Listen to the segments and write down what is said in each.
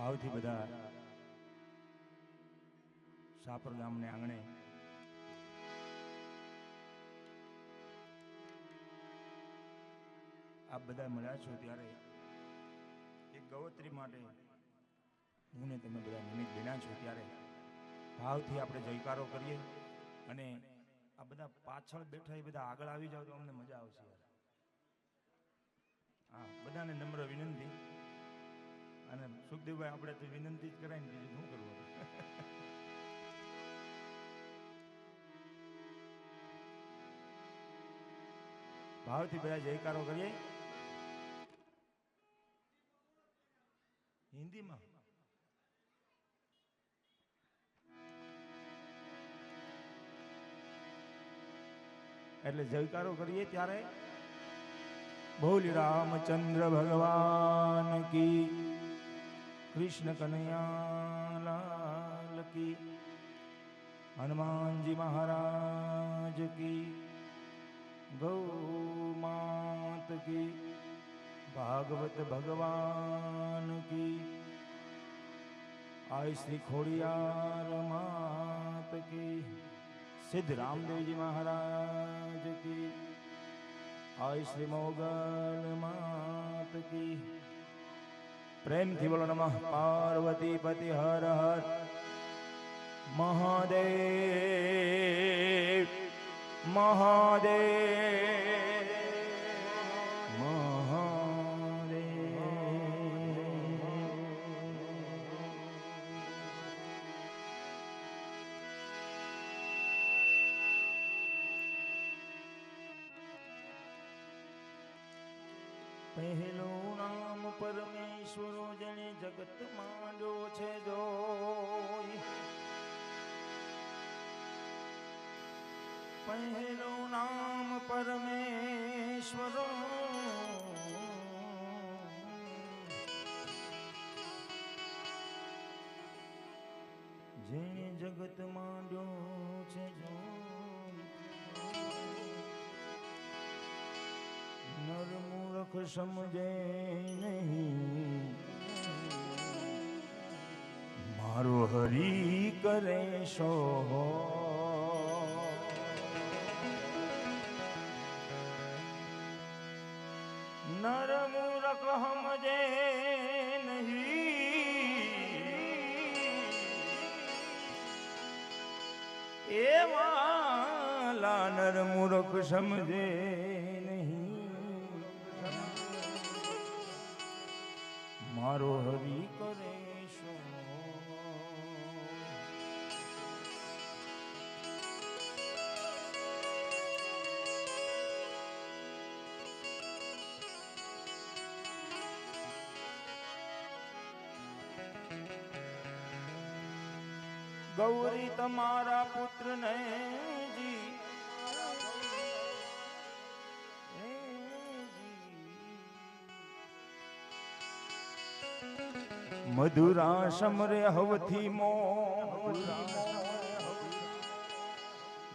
ભાવથી બધા સાપર ગામને આંગણે આપ બધા મળ્યા છો ત્યારે એક ગવત્રી માટે હું ને તમે બધા નિમિત્ત બન્યા છો ત્યારે ભાવથી આપણે જયકારો કરીએ અને આ બધા પાછળ બેઠા એ બધા આગળ આવી જાવ તો અમને મજા આવશે યાર. હા, બધાને નમ્ર વિનંતી. અને સુખદેવભાઈ આપણે તો વિનંતી જ કરાય ને બીજું શું કરવું. ભાવથી બધા જયકારો કરીએ હિન્દીમાં. એટલે જયકારો કરીએ ત્યારે બોલી રામચંદ્ર ભગવાન કી, કૃષ્ણ કનૈયા લાલ કી, હનુમાનજી મહારાજ કી, ગૌ માત કી, ભાગવત ભગવાન કી, આય શ્રી ખોડિયાર માત કી, સિદ્ધ રામદેવજી મહારાજ કી, आय श्री मोगल मात की. प्रेम थी बोलो नमः पार्वती पति हर हर महादेव महादेव महादेव. પહેલો નામ પરમેશ્વરો જણે જગત માંડ્યો છે જોઈ. પહેલો નામ પરમેશ્વરો જેણે જગત માંડ્યો છે જોઈ. નર મૂર્ખ સમજે નહીં મારો હરી કરે શો. નર મૂર્ખ સમજે નહીં એવા નર મૂર્ખ સમજે મારો હરી કરે શો. ગૌરી તમારા પુત્ર ને જી મધુરા સમરે હવથી મો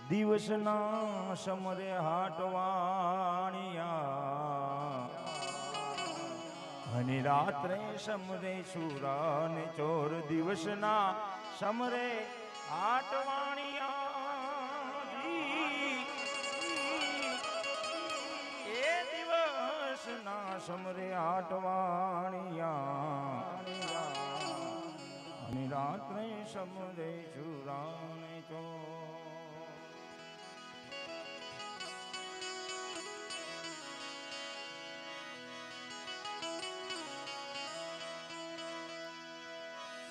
દિવસના સમરે હાટવાણિયા અને રાત્રે સમરે સુરા ને ચોર. દિવસના સમરે હાટવાણિયા એ દિવસના સમરે હાટવાણિયા અને રાત્રે સમરે ચુરાને ચો.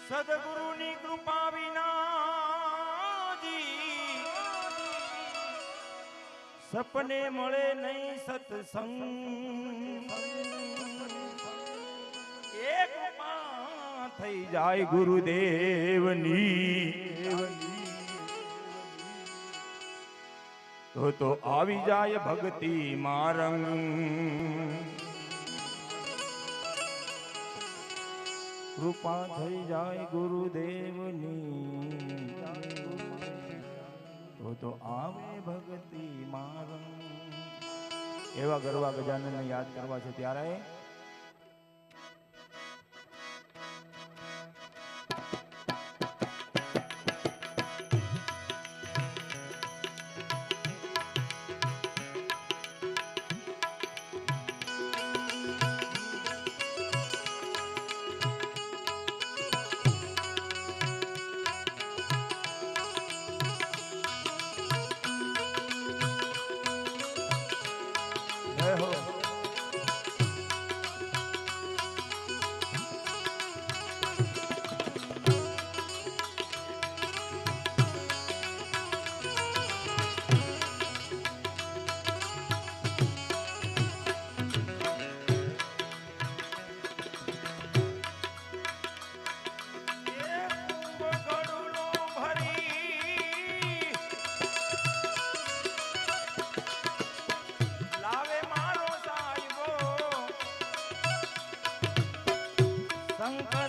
સદગુરુની કૃપા વિનાજી સપને મળે નહીં સત્સંગ. એક થઈ જાય ગુરુદેવની તો આવી જાય ભક્તિ મારંગ. કૃપા થઈ જાય ગુરુદેવની તો આવે ભક્તિ મારંગ. એવા ગરવા ગજાનનને યાદ કરવા છે ત્યારે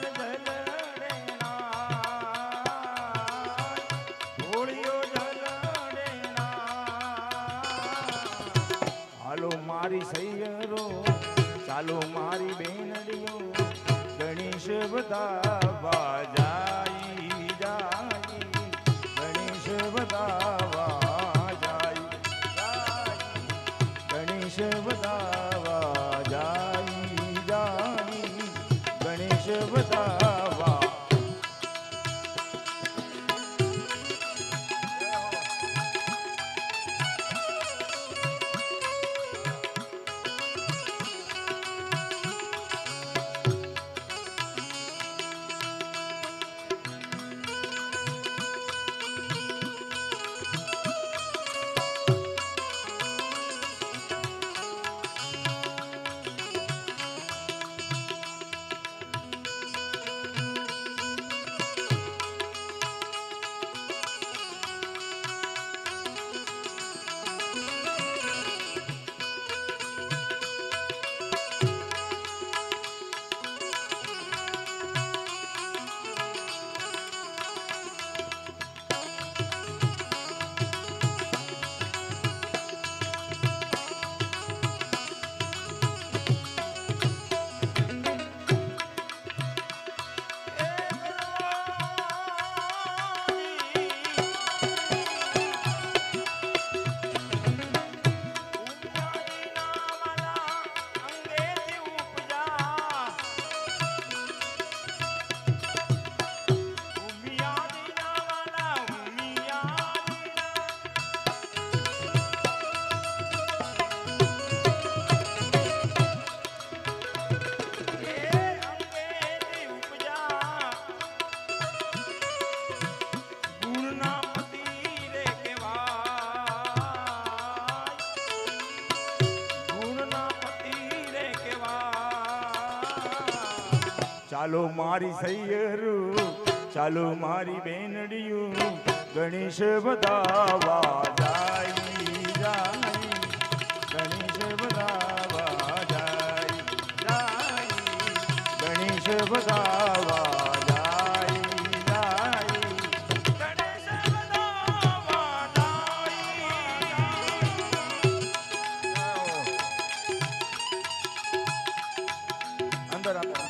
જલડે ના હોળીઓ જલડે ના હાલો મારી સૈયરો ચાલો મારી બેનડીઓ ગણેશ બતાવા જાય જાય ગણેશ બતાવા જાય ગણેશ બતાવા જાય જાય ગણેશ બતાવા ચાલો મારી સૈયરું ચાલો મારી બેનડીયું ગણેશ બતાવા જાય જાય ગણેશ બતાવા જાય જાય ગણેશ બતાવા જાય જાય ગણેશ બતાવા જાય અંદર અંદર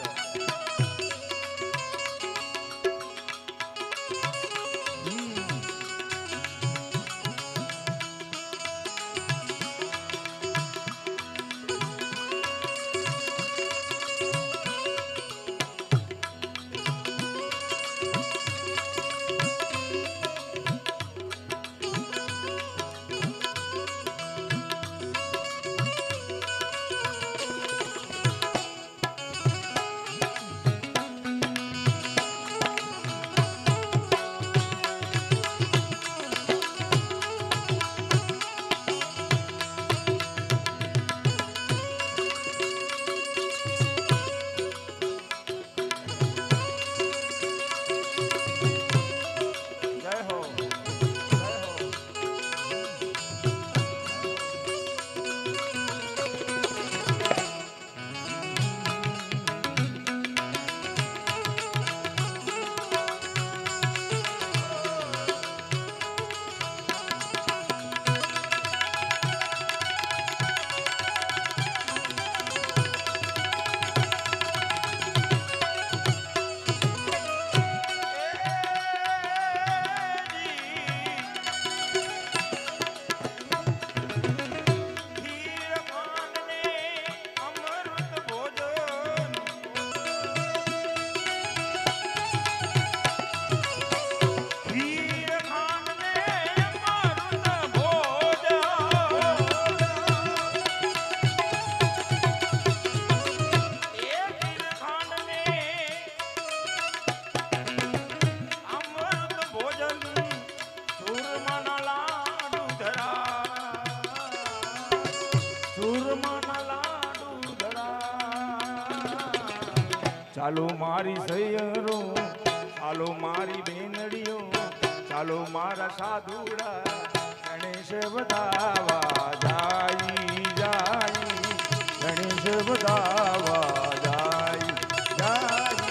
ચાલો મારી સૈયરો ચાલો મારી બેનડીઓ ચાલો મારા સાધુડા ગણેશ બતાવા જાય જાય ગણેશ બતાવા જાય જાય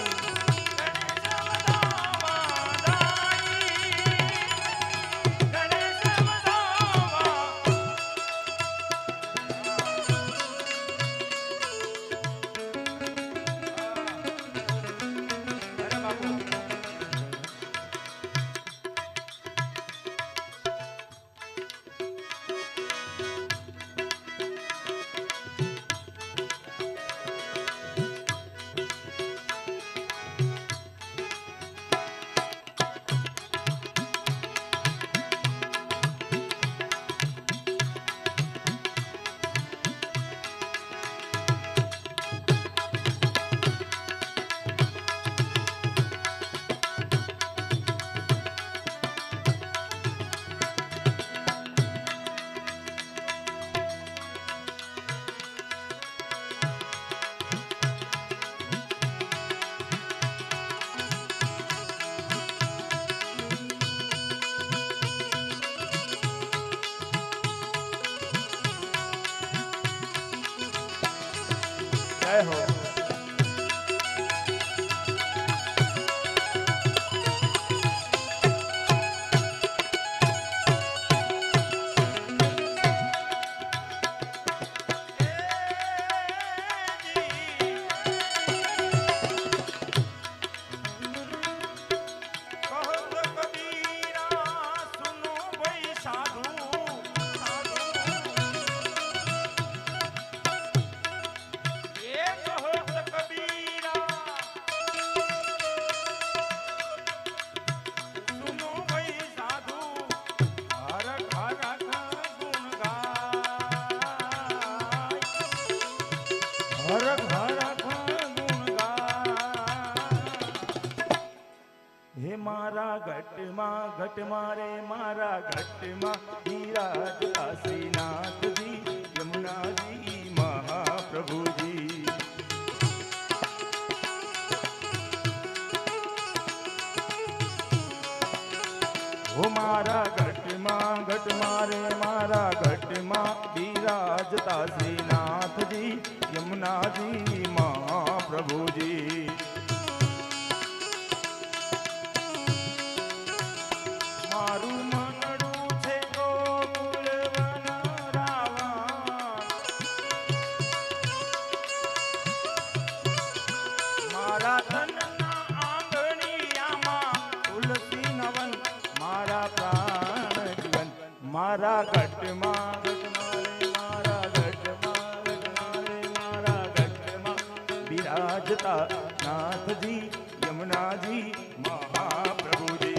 મારા ઘટમાં રે મારા ઘટમાં બિરાજતા શ્રીનાથજી યમુનાજી મહાપ્રભુજી. હો મારા ઘટમાં રે મારા ઘટમાં બિરાજતા શ્રીનાથજી યમુનાજી મહાપ્રભુજી. મારું મનડું છે ગોકુળ વન રાવણ, મારા ધનના આંગણિયામાં તુલસી નવન, મારા પ્રાણ જીવન. મારા ઘટમાં રે મારા ઘટમાં બિરાજતા નાથજી યમુનાજી મહાપ્રભુજી.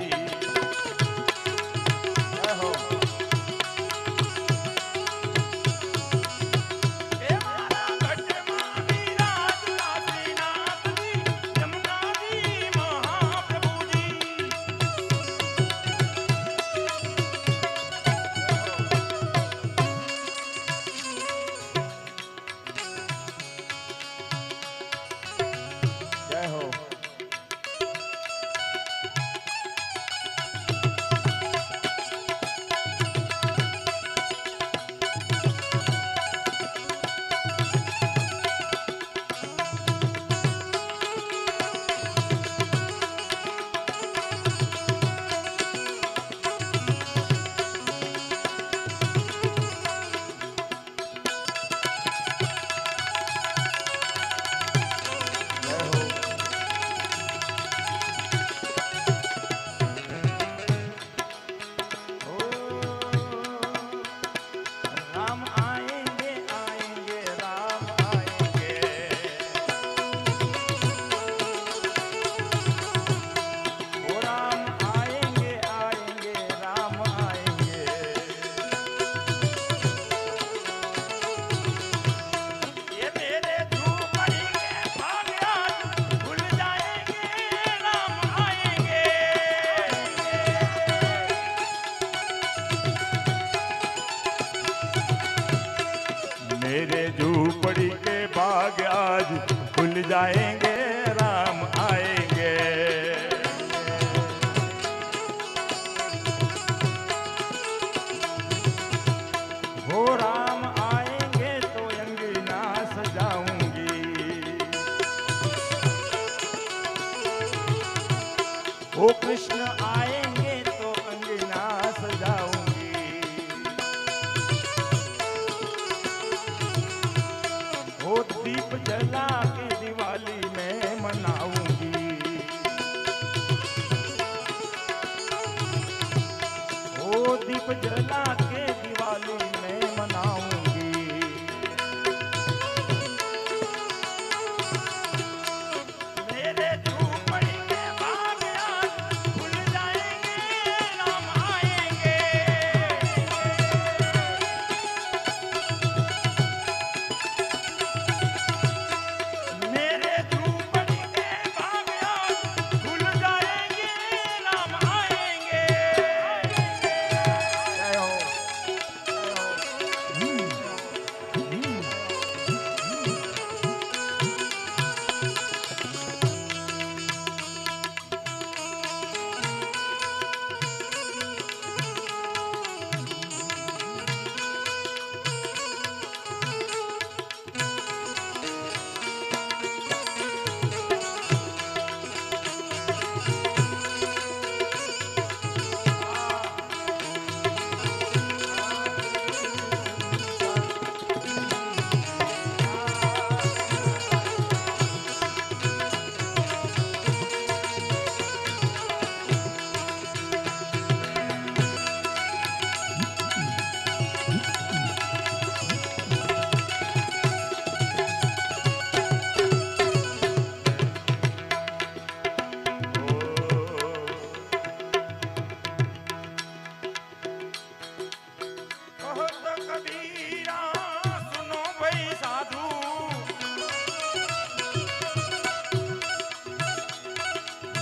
मेरे झूपड़ी के बाग आज खुल जाएंगे राम आएंगे. हो राम आएंगे तो अंगना सजाऊंगी, ओ कृष्ण आएंगे तो अंगना सजाऊंगी. वो दीप जला के दिवाली में मनाऊंगी, वो दीप जला के दिवाली में मनाऊंगी. मेरे झूपड़ी के बाग आज खुल जाएंगे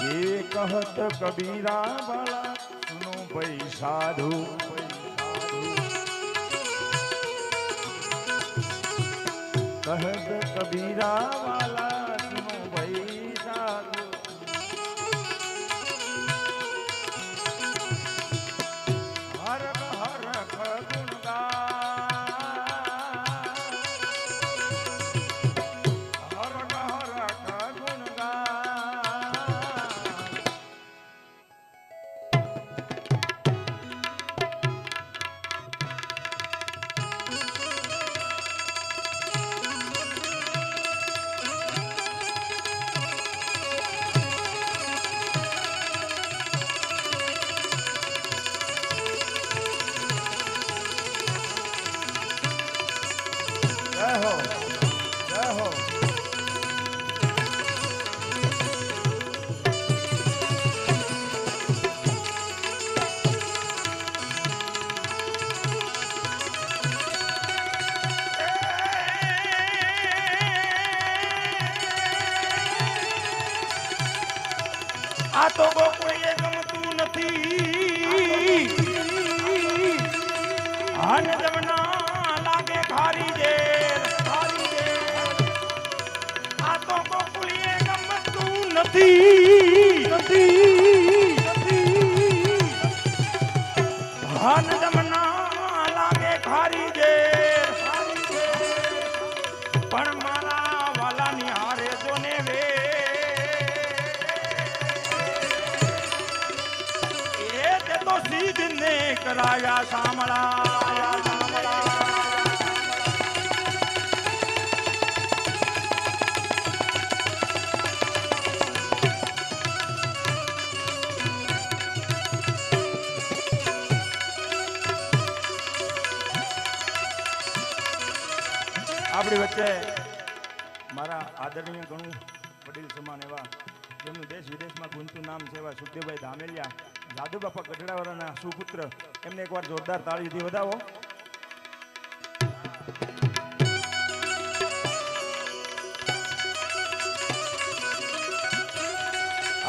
ये कहत कबीरा वाला सुनो भाई साधु कहत कबीरा वाला सुनो भाई साधु हरख हरख जय हो जय हो आ तो कोई गमતું નથી આને જમના લાગે ખારી જે આ તો કોકુલીએ ગમતું નથી આને જમના લાગે ખારી જે પણ મારા વાલાની હારે જોને વે तो सीध ने कराया सामला આપણી વચ્ચે મારા આદરણીય ઘણું વડીલ સમાન એવા જેમનું દેશ વિદેશમાં ગુંજતું નામ છે એવા સુખદેવભાઈ ધામેલિયા દાદુ બાપા ગઢડાવાળાના સુપુત્ર એમને એકવાર જોરદાર તાળીથી વધાવો.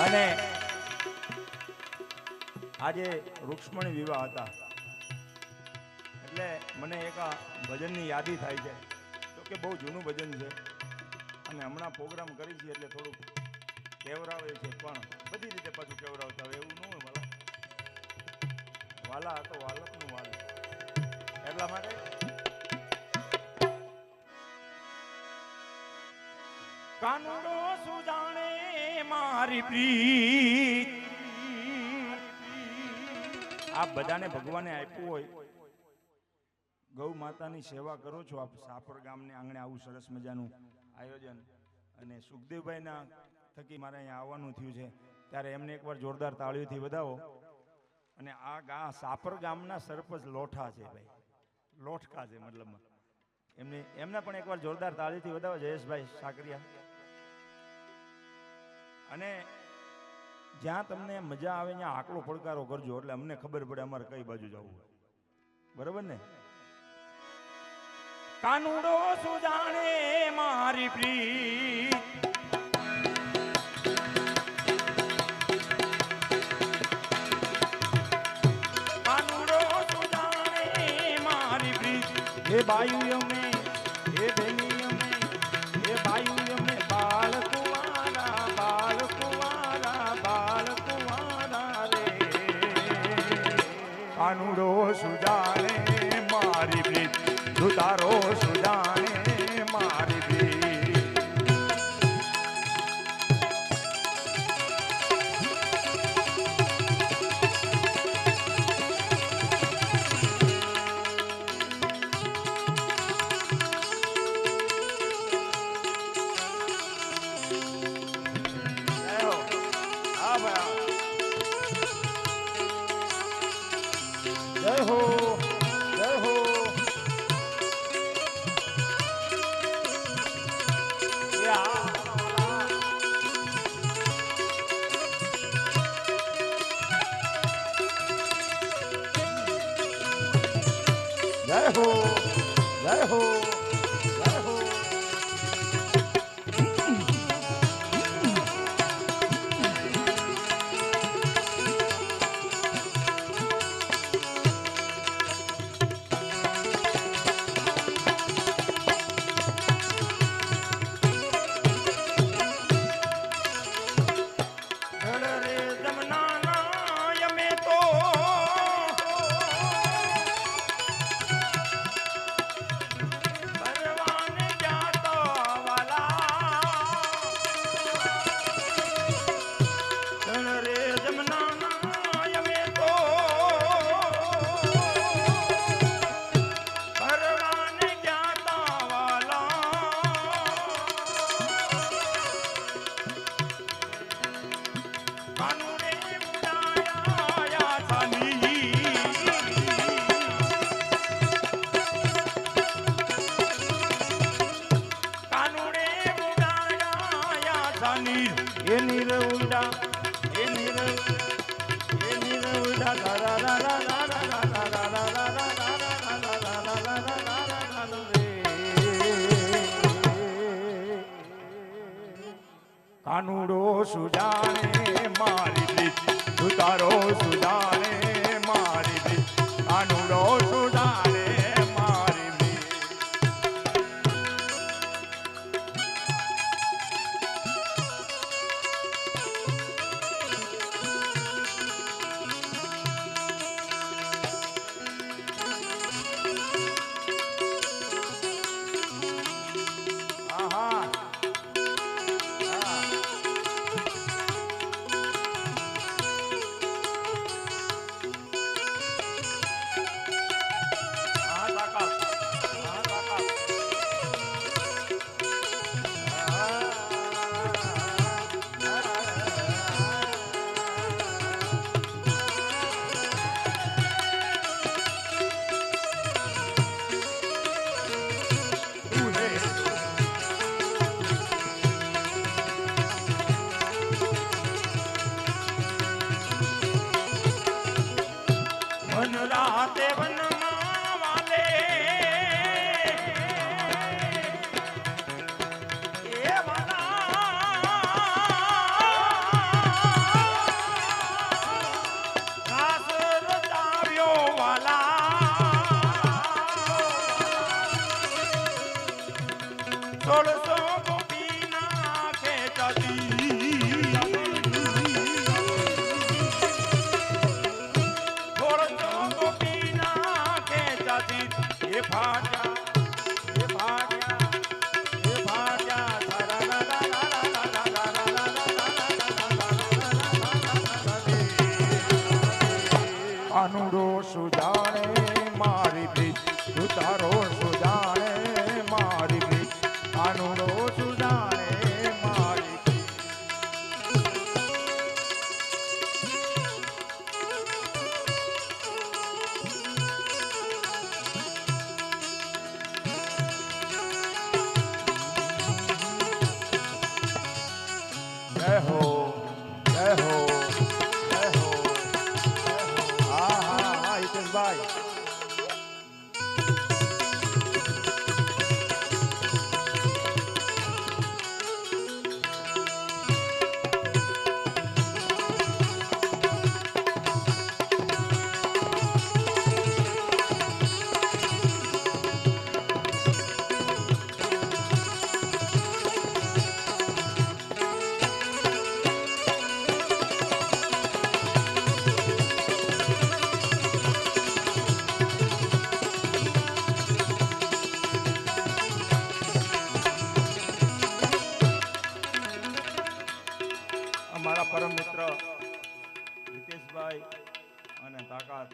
અને આજે રૂક્ષ્મણી વિવાહ હતા એટલે મને એક આ ભજનની યાદી થાય છે તો કે બહુ જૂનું ભજન છે અને હમણાં પ્રોગ્રામ કરી છે એટલે થોડુંક કેવરાવે છે પણ બધી રીતે પાછું કેવરાવતા હોય એવું ન હોય મારા વાલા હતો વાલકનું વાલ એટલા માટે કાનુડો સુજાણે મારી પ્રીત આપ બધાને ભગવાને આપ્યું હોય ગૌ માતાની સેવા કરો છો આપ સાપર ગામને આંગણે આવું સરસ મજાનું આયોજન અને સુખદેવભાઈના થકી મારે અહીંયા આવવાનું થયું છે ત્યારે એમને એકવાર જોરદાર તાળીઓથી વધાવો. અને આ સાપર ગામના સરપંચ લોઠા છે ભાઈ લોઠકા છે મતલબમાં એમને પણ એકવાર જોરદાર તાળીથી વધાવો જયેશભાઈ સાકરિયા. અને જ્યાં તમને મજા આવે ત્યાં આકલો પડકારો કરજો એટલે અમને ખબર પડે અમારે કઈ બાજુ જવું હોય. બરોબર ને? કાનુડો સુજાણે મારી પ્રીત हे बायु में हे बेनियों में हे बायु में बाल कुंवारा रे कानुडो सुजाने मारी प्रीत दुतारो सुजाने मारी प्रीत जय हो जय हो जय हो जय हो जय हो કાનુડો સુજાણે મારી પ્રીત તું તારો સુજાણે મારી પ્રીત કાનુડો સુજાણે મારી પ્રીત આહા રાતે વનમાં વાલે એ ઘાસ રચાવ્યો વાલા 1600 ગોપી નાખે ચાતી એ ભાગ્યા એ ભાગ્યા એ ભાગ્યા કાનુડો સુજાણે મારી પ્રીત તું તારો સુજાણે મારી પ્રીત કાનુડો સુજાણે મારી પ્રીત જય હો જય હો જય હો હા હા હા હિતેશભાઈ અમારા પરમ મિત્ર હિતેશભાઈ અને તાકાત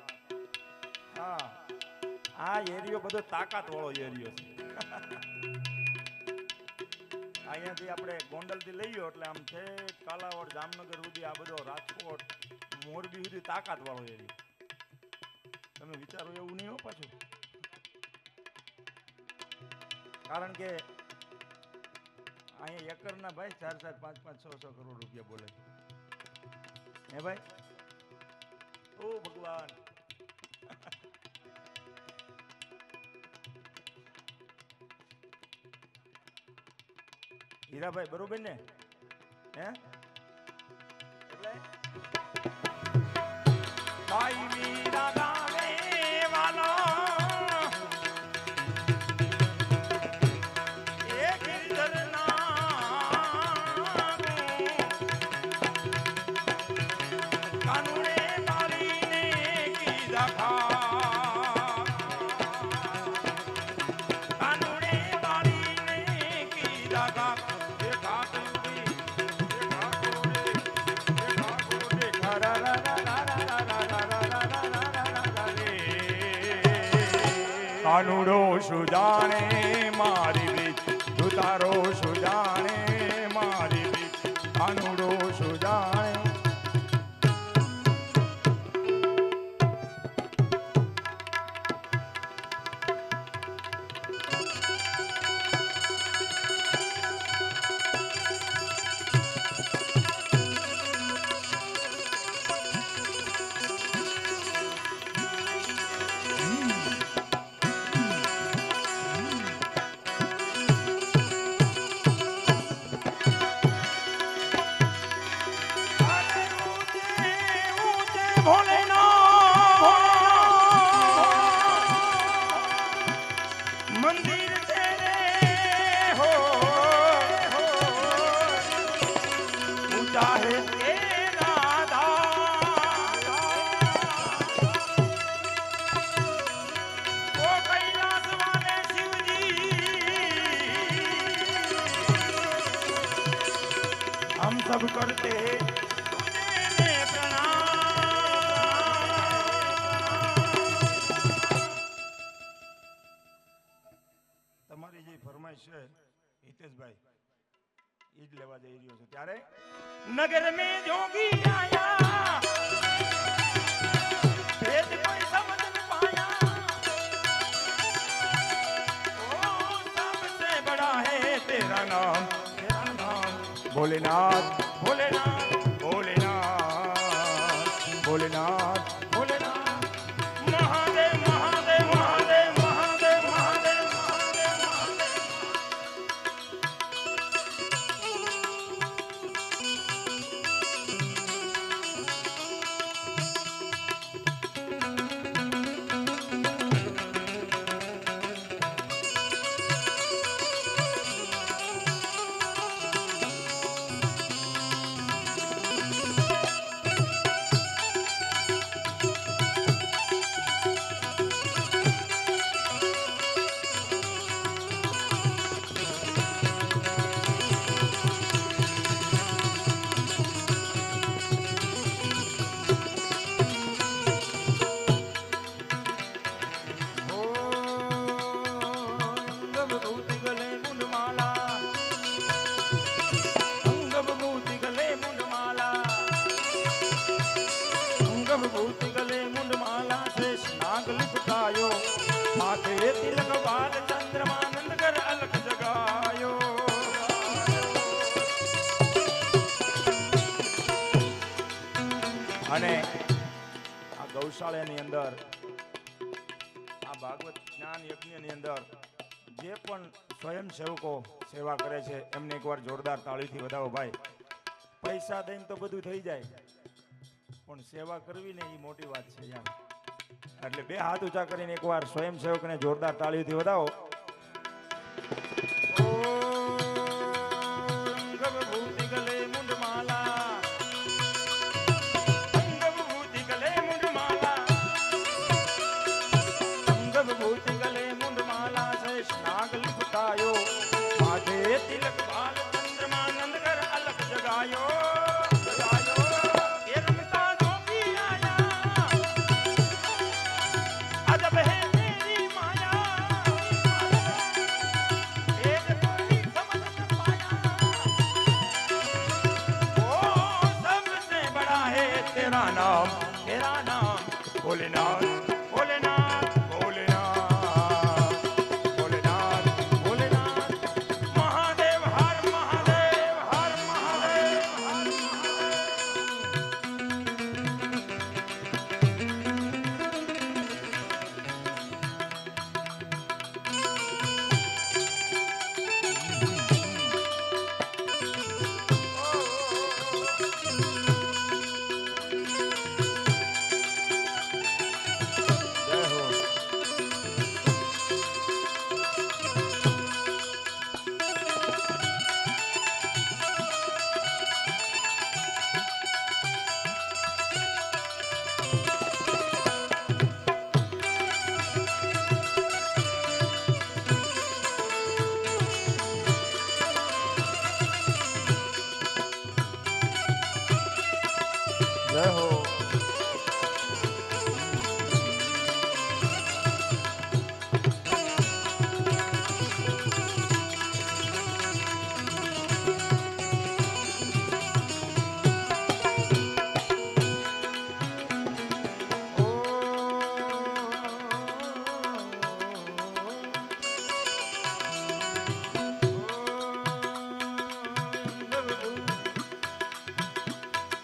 હા આ એરિયો બધો તાકાત વાળો એરિયો છે અહીંયાથી આપણે ગોંડલથી લઈએ એટલે આમ છે કાલાવડ જામનગર સુધી આ બધો રાજકોટ મોરબી સુધી તાકાત વાળો એરિયો તમે વિચારો એવું નહીં હો પાછું કારણ કે અહીંયા એકરના ભાઈ 4-4, 5-5, 6-6 કરોડ રૂપિયા બોલે હે ભાઈ ઓ ભગવાન હીરાભાઈ બરોબર ને હે એટલે ભાઈ વીરા ગાવે વાલો કાનુડો સુજાણે મારી પ્રીત તું તારો સુજાણે મારી પ્રીત કાનુડો સુજાણે भोलेनाथ मंदिर तेरे हो ऊंचा है तेरा दार ओ कैलाश वाले शिव जी हम सब करते हितेशभाई ईज लेवा जई रह्यो छे त्यारे नगर में जोगी आया भेद कोई समझ न पाया ओ सबसे बड़ा है तेरा नाम भोलेनाथ भोलेनाथ भोलेनाथ भोलेनाथ भोलेनाथ महादेव महादेव महादेव महादेव महादेव माथे तिलक बाल चंद्रमानंद कर अलख जगायो અને આ ગૌશાળાની અંદર આ ભાગવત જ્ઞાન યજ્ઞની અંદર જે પણ સ્વયંસેવકો સેવા કરે છે એમને એકવાર જોરદાર તાળીથી વધાવો ભાઈ પૈસા દઈને તો બધું થઈ જાય પણ સેવા કરવી ને એ મોટી વાત છે યાર એટલે બે હાથ ઊંચા કરીને એકવાર સ્વયંસેવકને જોરદાર તાળીઓથી વધાવો तिलक बाल चंद्रमानंद कर अलग जगायो तेरा नाम भोलेनाथ भोलेनाथ भोलेनाथ भोलेनाथ भोलेनाथ महादेव हर महादेव हर महादेव हर जय हो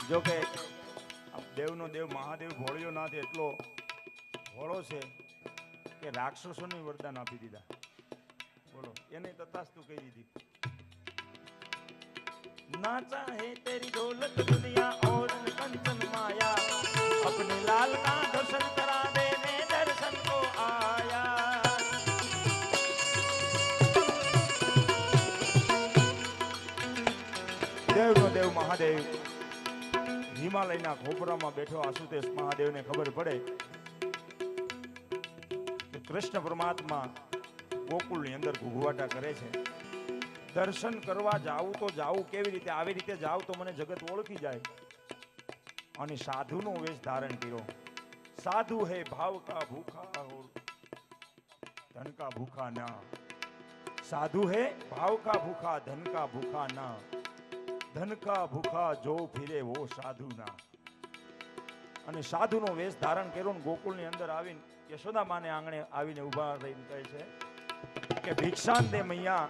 जो के देवनो देव महादेव भोळियोनाथ એટલો ભોળો છે કે રાક્ષસોને વરદાન આપી દીધા બોલો એને તથાસ્તુ કહી દીધી ना चाहे तेरी दौलत दुनिया और कंचन माया अपने મહાદેવ હિમાલયના ખોપરામાં બેઠો આશુતોષ મહાદેવને ખબર પડે કે કૃષ્ણ પરમાત્મા ગોકુળની અંદર ઘૂઘવાટા કરે છે. દર્શન કરવા જાવું તો જાવું કેવી રીતે? આવી રીતે જાવ તો મને જગત ઓળખી જાય. અને સાધુનો વેશ ધારણ કર્યો. સાધુ હે ભાવ કા ભૂખા હો ધન કા ભૂખા ના. साधु है भाव का भूखा धन का भूखा ना. धन का भूखा जो फिरे वो साधु ना. અને સાધુનો વેશ ધારણ કર્યો ને ગોકુળની અંદર આવીને યશોદા માને આંગણે આવીને ઊભા રહીને કહે છે કે ભિક્ષાન દે મૈયા.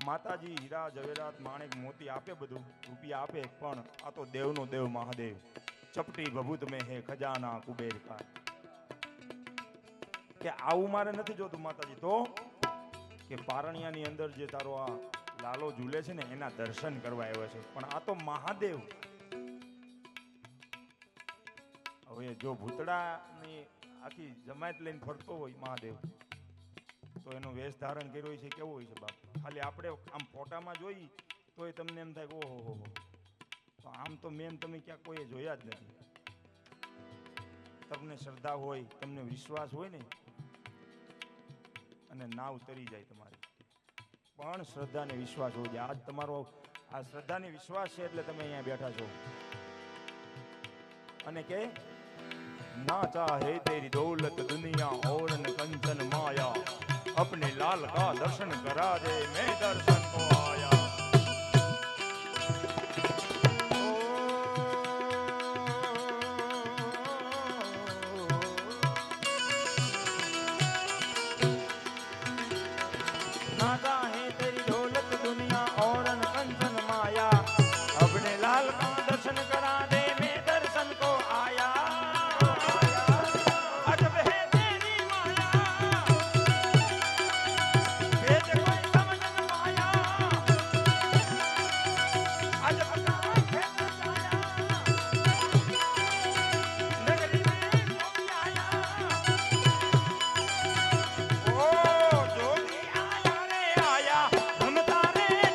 માતાજી હીરા જવેરાત માણેક મોતી આપે, બધું રૂપિયા આપે, પણ આ તો દેવનો દેવ મહાદેવ. ચપટી ભભૂત મેં હે ખજાના કુબેર કા. કે આવું મારે નથી જોતું માતાજી, તો કે પારણિયાની અંદર જે તારો આ લાલો ઝૂલે છે ને એના દર્શન કરવા આવ્યો છે. પણ આ તો મહાદેવ. હવે જો ભૂતડાની આખી જમાયત લઈને ફરતો હોય મહાદેવ, તો એનો વેશ ધારણ કર્યો છે કેવો હોય છે બાપ? ખાલી આપણે આમ ફોટામાં જોઈ તો એ તમને એમ થાય કે ઓહો હો. તો આમ તો મેમ તમે ક્યાંક કોઈ જોયા જ નથી. તમને શ્રદ્ધા હોય, તમને વિશ્વાસ હોય ને, અને નાવ તરી જાય તમારી. પણ શ્રદ્ધા ને વિશ્વાસ હોય. આજ તમારો આ શ્રદ્ધા ને વિશ્વાસ છે એટલે તમે અહીંયા બેઠા છો. અને કે ના ચાહે તેરી દौलत दुनिया और न कंचन माया. अपने लाल का दर्शन करा दे मैं दर्शन को आया.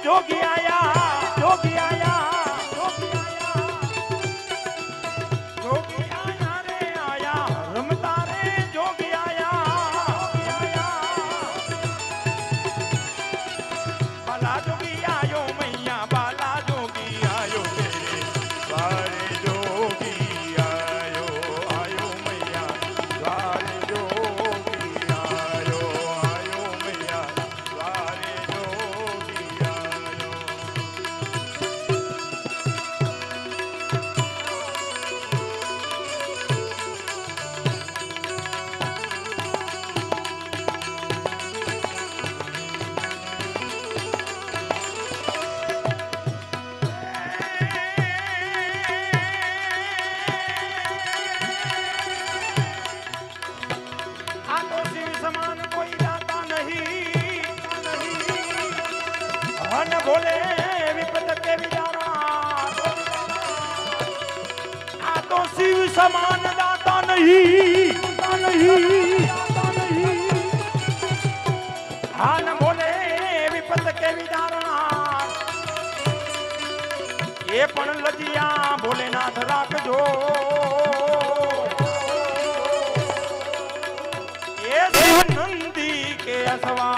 जोगी आया, जोगी आया, जोगी आया, जोगी आया रे आया, रमता रे जोगी आया. बाला जोगी आयो मैया, बाला जोगी आयो तेरे द्वारे. जोगी आयो आयो मैया द्वारे. जोगी आयो आयो मैया द्वारे. बोले विपद के विदारा, आ तो शिव समान दाता नहीं, हाँ न बोले विपद के विदारा. ये पण लजिया भोलेनाथ राखजो. ये शिव नंदी के असवा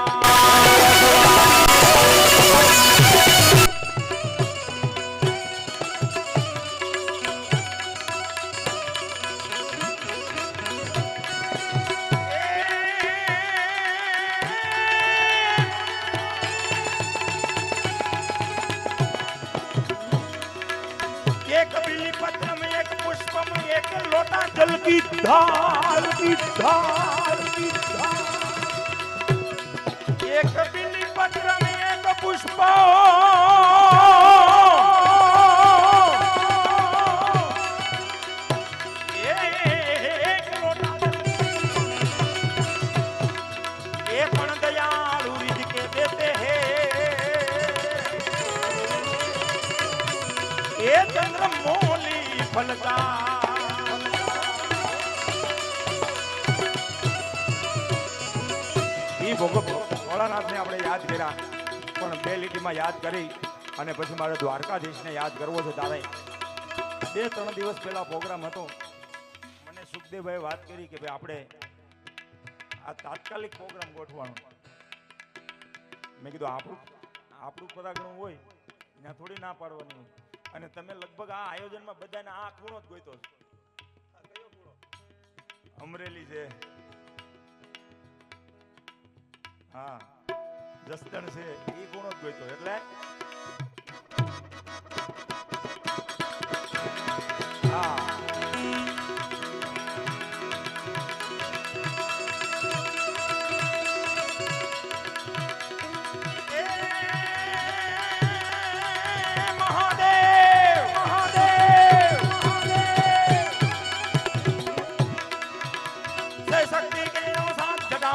जल की धार की धार की धार. एक बिल्ली पत्र में एक पुष्प. एक लोटा ये पण दयालु रिझ के देते हैं. ये चंद्र मोली फलता. ભોળાનાથને આપણે યાદ કર્યા, પણ બે લીટીમાં યાદ કરી અને પછી મારે દ્વારકાધીશને યાદ કરવો છે. તારે 2-3 દિવસ પહેલા પ્રોગ્રામ હતો. મને સુખદેવભાઈ વાત કરી કે ભાઈ આપણે આ તાત્કાલિક પ્રોગ્રામ ગોઠવાનો. મેં કીધું આપણું પરાગણું હોય ત્યાં થોડી ના પાડવાની હોય. અને તમે લગભગ આ આયોજનમાં બધાને આ ખૂણો જ ગોઈતો છો. કયો ખૂણો? અમરેલી છે, હા જસદણ છે, એ ખૂણો જ ગોઈતો. એટલે હા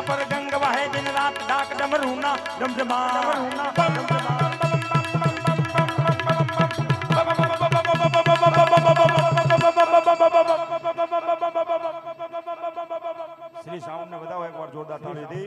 पर गंग वाहे दिन रात डाक डमरूना डमडमा श्री साउंड ने बताओ एक बार जोरदार ताली दी.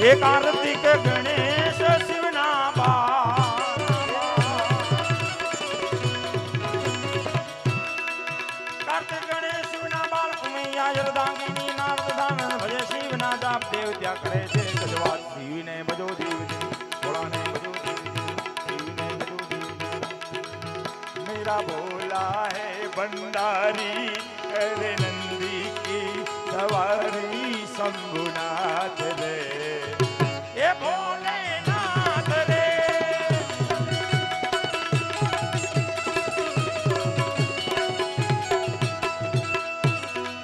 एक आरती के गणेश शिवना बा. कार्तिक गणेश शिवना बाल उमैया यरदांगिनी नारद दानन भजे शिवना दाप देव त्या करे છે ગજવાત. શિવને ભજો દેવ ભોળાને ભજો દેવ શિવને ભજો દેવ. मेरा भोला है भंडारी करे नंदी की सवारी शंभुनाथ रे ए भोलेनाथ रे.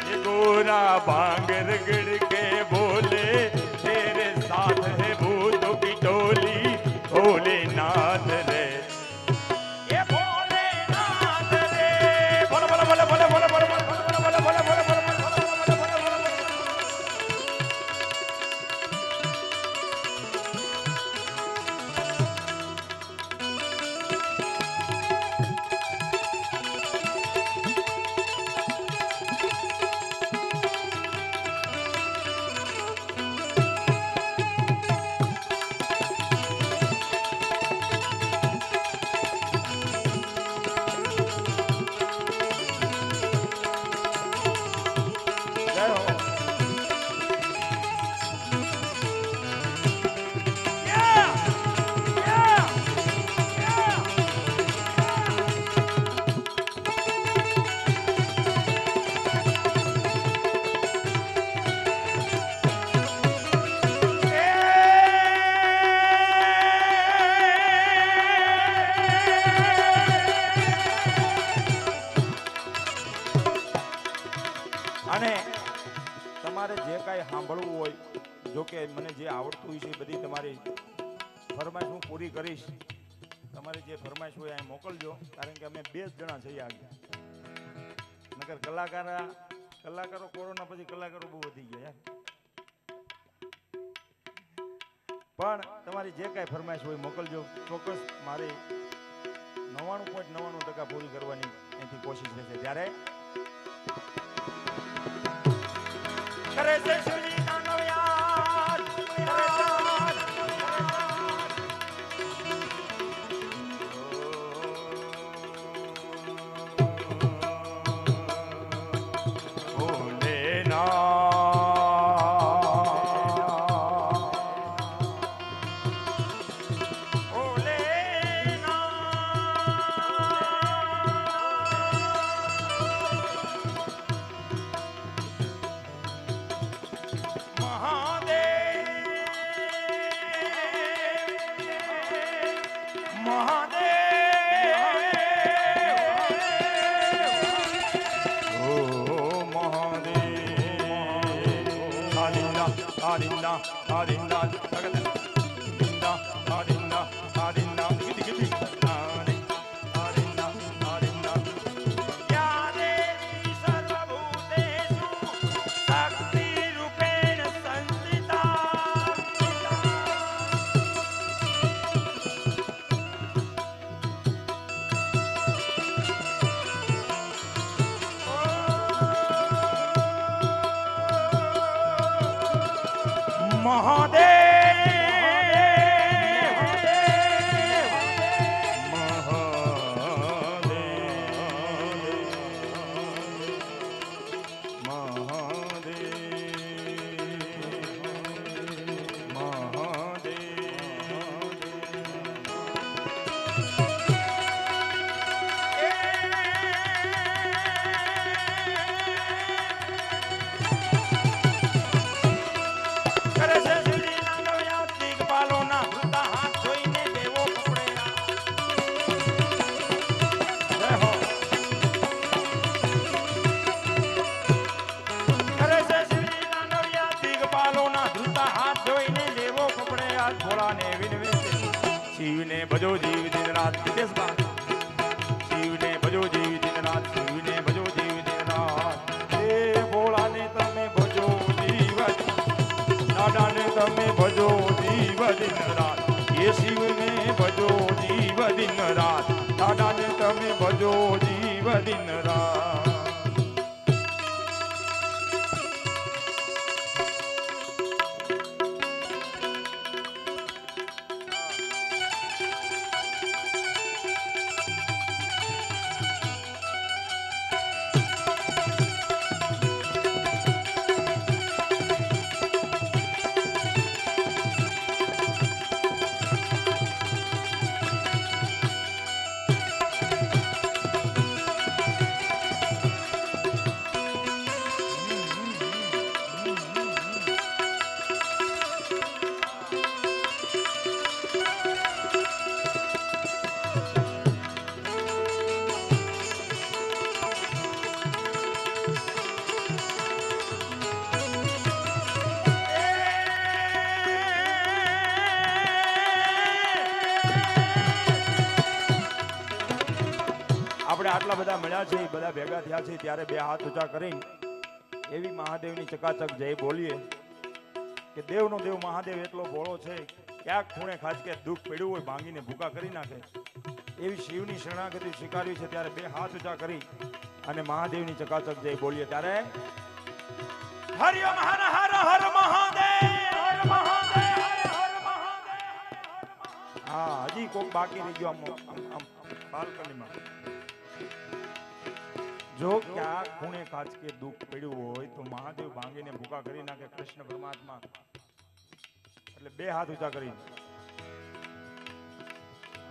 ये गोरा भांगर गिर के बोले तेरे साथ है भूतों की टोली भोलेनाथ रे. ये भोलेनाथ रे. बोलो बोलो बोलो बोलो बोलो बोलो बोलो बोलो बोलो बोलो बोलो. અને તમારે જે કાંઈ સાંભળવું હોય જો કે મને જે આવડતું હોય છે એ બધી તમારી ફરમાઈશ હું પૂરી કરીશ. તમારી જે ફરમાઈશ હોય અહીં મોકલજો, કારણ કે અમે 2 જ જણા છીએ આગળ. નકર કલાકારો કોરોના પછી કલાકારો બહુ વધી ગયા યાર. પણ તમારી જે કાંઈ ફરમાઈશ હોય મોકલજો. ચોક્કસ મારી 99.99% પૂરી કરવાની અહીંથી કોશિશ રહેશે. ત્યારે કરે છે શિવજી તાંડવ યાર, કરે છે. શિવને ભજો જીવ દિન રાત. શિવને ભજો જીવ દિન રાત, શિવને ભજો જીવ દિન રાત. એ ભોળાને તમે ભજો જીવ, દાદાને તમે ભજો જીવ દિન રાત. એ શિવને ભજો જીવ દિન રાત, દાદાને તમે ભજો જીવ દિન રાત. આપણે આટલા બધા મળ્યા છે, બધા ભેગા થયા છે, ત્યારે 2 હાથ ઊંચા કરી એવી મહાદેવની ચકાચક જય બોલીએ કે દેવનો દેવ મહાદેવ એટલો ભોળો છે, ક્યાંક ખૂણે ખાસ કે દુઃખ પડ્યું હોય ભાંગીને ભૂકા કરી નાખે એવી શિવની શરણાગતિ સ્વીકારી છે. ત્યારે 2 હાથ ઊંચા કરી અને મહાદેવની ચકાચક જય બોલીએ. ત્યારે હરિ ઓમ હર હર હર મહાદેવ, હર મહાદેવ, હર મહાદેવ. હા, હજી કોક બાકી રહી ગયો આમ બાલ્કનીમાં. જો ક્યાં ખૂણે ખાસ કે દુઃખ પડ્યું હોય તો મહાદેવ ભાંગીને ભૂકા કરી નાખે કૃષ્ણ પરમાત્મા. એટલે 2 હાથ ઊંચા કરી.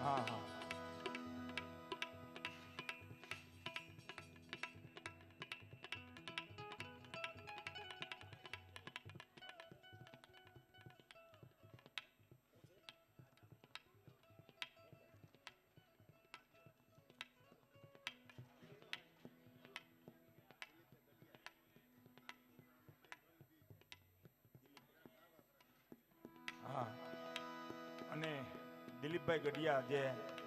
હા હા, દિલીપભાઈ ગઢિયા જે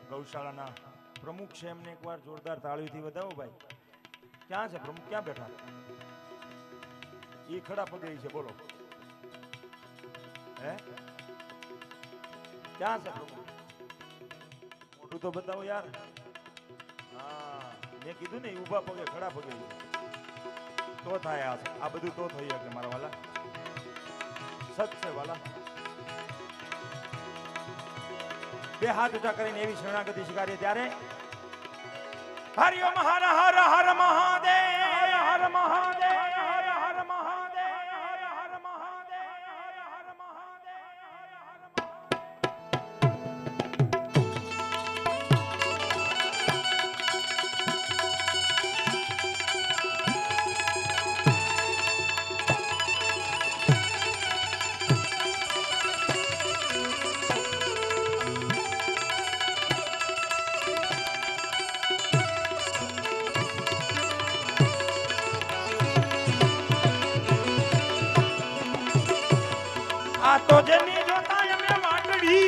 ગૌશાળાના પ્રમુખ છે એમને એકવાર જોરદાર તાળીથી વધાવો ભાઈ. ક્યાં છે પ્રમુખ, ક્યાં બેઠા? એ ખડા પગે છે, બોલો. હે ક્યાં છે પ્રમુખ? મોટું તો બતાવો યાર. હા મેં કીધું ને ઊભા પગે ખડા પગે છે તો થાય. આ બધું તો થઈ શકે મારા વાલા. સત છે વાલા. બે હાથ ઊંચા કરીને એવી શરણાગતિ સ્વીકારીએ ત્યારે હરિ ઓમ હર હર હર મહાદેવ, હર મહાદેવ, હર હર મહાદેવ, હર હર મહાદેવ, હર હર મહાદેવ, આ તો જેની જોતા અમે વાટડી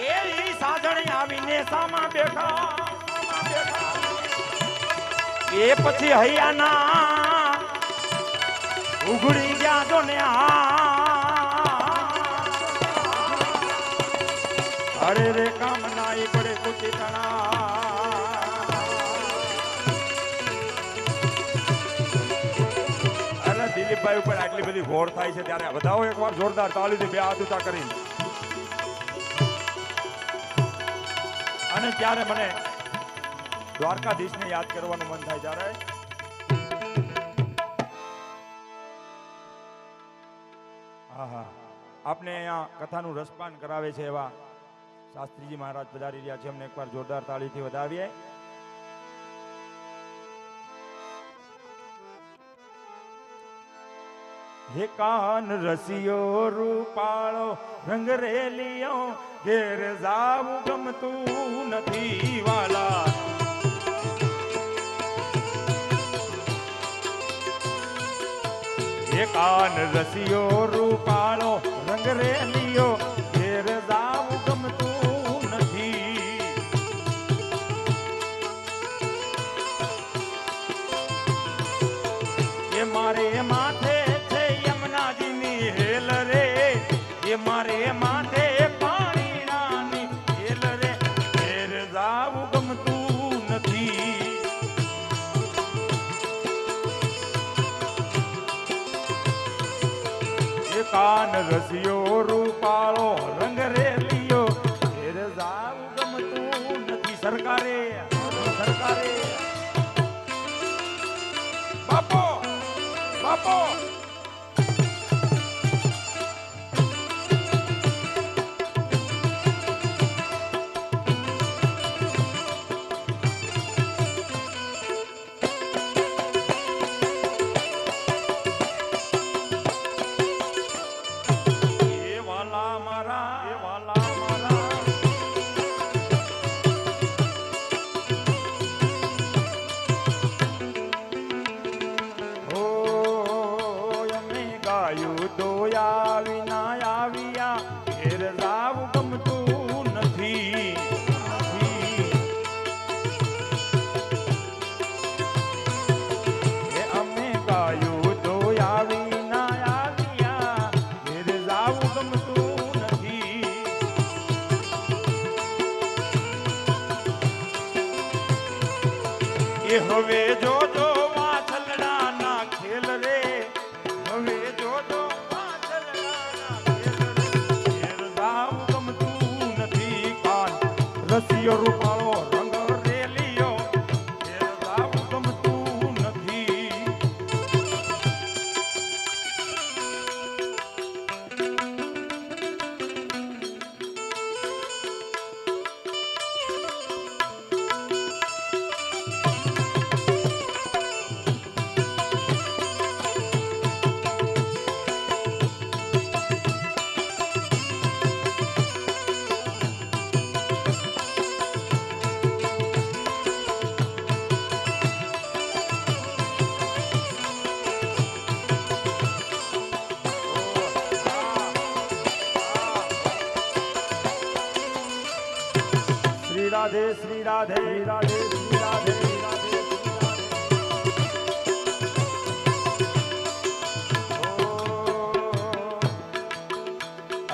એ સાજણી આવીને સામા બેઠા એ પછી હૈયાના ઉઘડી ગયા જો ને અરે રે કામ નાઈ પડે કુચી તણા. દિલીપભાઈ ઉપર આટલી બધી ઘોર થાય છે ત્યારે બધાઓ એકવાર જોરદાર તાળીથી બે હાથ ઊંચા કરીને. અને ત્યારે મને દ્વારકાધીશને યાદ કરવાનું મન થાય ત્યારે આપને અહીંયા કથાનું રસપાન કરાવે છે એવા શાસ્ત્રીજી મહારાજ પધારી રહ્યા છે. અમને એકવાર જોરદાર તાળીથી વધાવીએ. હે કાન રસિયો રૂપાળો રંગ રેલિયો ઘેર જાવું ગમતું નથી વાલા. હે કાન રસિયો રૂપાળો રંગ રેલિયો ઘેર જાવું ગમતું નથી. એ મારે માથે હેલ રે એ મારે માથે પાણી નાની હેલ રે ઘેર જાવું ગમતું નથી. એ કાન રસિયો રૂપાળો રંગ રેલિયો ઘેર જાવું ગમતું નથી. સરકારે સરકારે બાપો બાપો દોયા વિના આવ્યા ઘેર જાવું ગમતું નથી. અમે ગાયું દોયા વિના આવ્યા ઘેર જાવું ગમતું નથી. એ હવે જોજો વાછલડા ના ખેલ રે. હવે જોજો રસિયો રૂપાળો રંગ રેલિયો ઘેર જાવું ગમતું નથી. શ્રી રાધે શ્રી રાધે રાધે શ્રી રાધે રાધે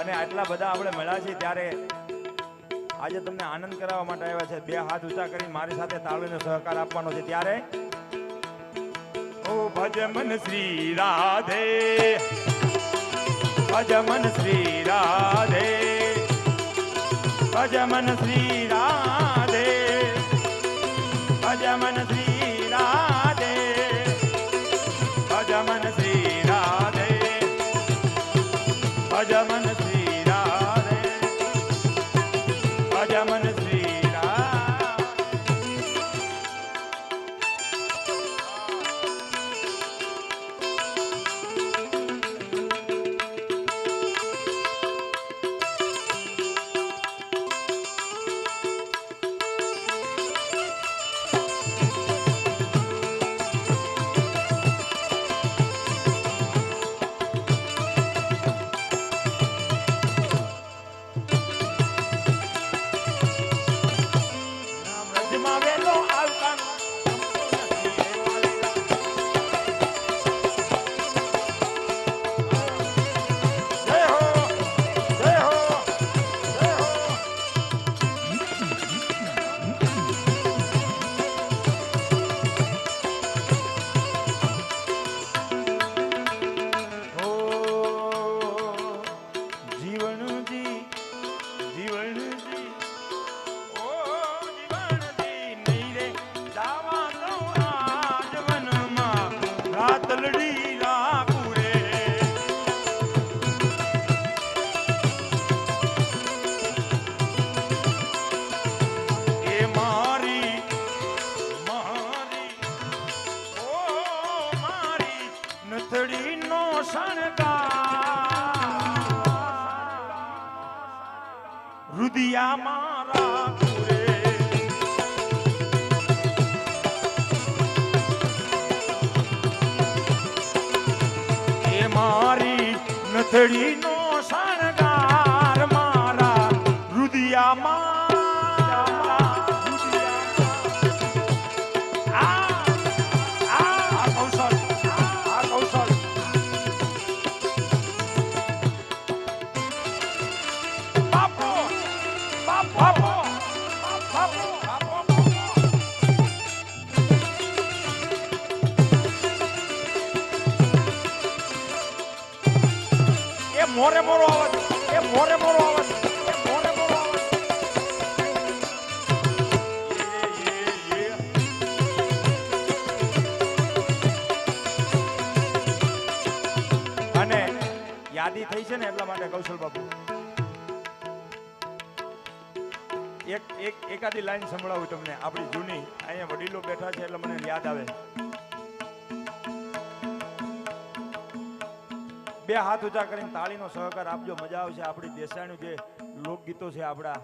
અને આટલા બધા આપણે મળ્યા છીએ ત્યારે આજે તમને આનંદ કરાવવા માટે આવ્યા છે. બે હાથ ઊંચા કરી મારી સાથે તાળીનો સહકાર આપવાનો છે. ત્યારે ઓ ભજમન શ્રી રાધે, ભજમન શ્રી રાધે, ભજમન શ્રી રાધે, ભજમન શ્રી રાધે, ભજમન શ્રી રાધે, ભજમન શ્રી રાધે, ભજમન શ્રી રાધે. રુદિયા મારા પૂરે એ મારી નથડીનો શણગાર મારા રુદિયા મારા કૌશલ મોરે મોરો અવાજ, એ મોરે મોરો અવાજ, એ મોરે મોરો અવાજ. અને યાદી થઈ છે ને એટલા માટે કૌશલ બાપુ એકાદી લાઈન સંભળાવું તમને આપણી જૂની. અહીંયા વડીલો બેઠા છે એટલે મને યાદ આવે. બે હાથ ઊંચા કરીને તાળીનો સહકાર આપજો, મજા આવશે. આપણી દેસાઈનું જે લોકગીતો છે આપણા